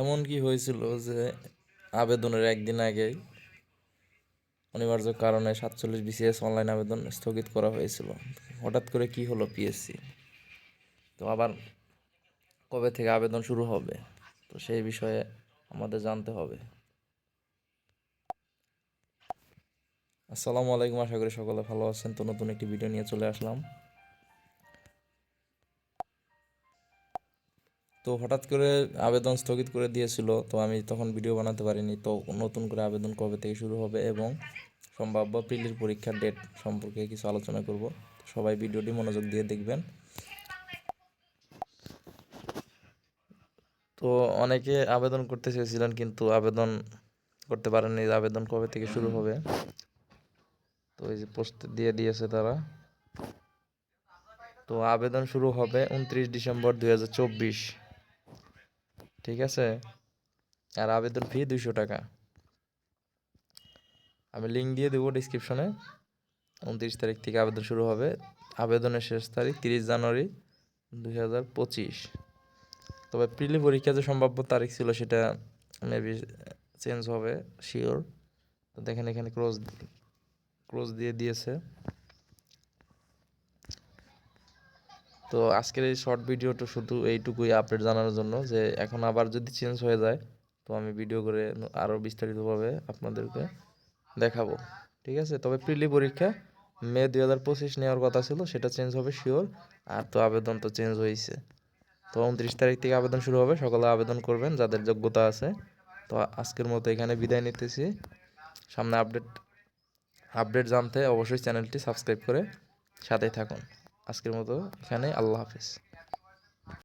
এমন কি হয়েছিল যে আবেদনের একদিন আগেই অনিবার্য কারণে 47 BCS অনলাইন আবেদন স্থগিত করা হয়েছিল। হঠাৎ করে কি হলো পিএসসি? তো আবার কবে থেকে আবেদন শুরু হবে? তো সেই বিষয়ে আমাদের জানতে হবে। আসসালামু আলাইকুম, আশা করি সকলে ভালো আছেন। তো নতুন একটি ভিডিও নিয়ে চলে আসলাম। তো হঠাৎ করে আবেদন স্থগিত করে দিয়েছিল, তো আমি তখন ভিডিও বানাতে পারিনি। তো নতুন করে আবেদন কবে থেকে শুরু হবে এবং সম্ভাব্য প্রিলির পরীক্ষার ডেট সম্পর্কে কিছু আলোচনা করব। সবাই ভিডিওটি মনোযোগ দিয়ে দেখবেন। তো অনেকে আবেদন করতে চেয়েছিলেন কিন্তু আবেদন করতে পারেননি। আবেদন কবে থেকে শুরু হবে, তো এই যে পোস্ট দিয়ে দিয়েছে তারা। তো আবেদন শুরু হবে 29 ডিসেম্বর 2024, ঠিক আছে। আর আবেদন ফি 200 টাকা। আমি লিঙ্ক দিয়ে দেবো ডিসক্রিপশনে। 29 তারিখ থেকে আবেদন শুরু হবে। আবেদনের শেষ তারিখ 30 জানুয়ারি 2025। তবে প্রিলি পরীক্ষা যে সম্ভাব্য তারিখ ছিল সেটা মেবি চেঞ্জ হবে, শিওর। তো দেখেন এখানে ক্লোজ দিয়ে দিয়েছে। তো আজকের এই শর্ট ভিডিওটা শুধু এইটুকুই আপডেট জানানোর জন্য যে এখন আবার যদি চেঞ্জ হয়ে যায় তো আমি ভিডিও করে আরও বিস্তারিতভাবে আপনাদেরকে দেখাবো, ঠিক আছে। তবে প্রিলি পরীক্ষা মে 2025 নেওয়ার কথা ছিল, সেটা চেঞ্জ হবে শিওর। আর তো আবেদন তো চেঞ্জ হয়েছে। তো 29 তারিখ থেকে আবেদন শুরু হবে। সকলে আবেদন করবেন যাদের যোগ্যতা আছে। তো আজকের মতো এখানে বিদায় নিতেছি। সামনে আপডেট জানতে অবশ্যই চ্যানেলটি সাবস্ক্রাইব করে সাথেই থাকুন। আজকের মতো এখানে, আল্লাহ হাফেজ।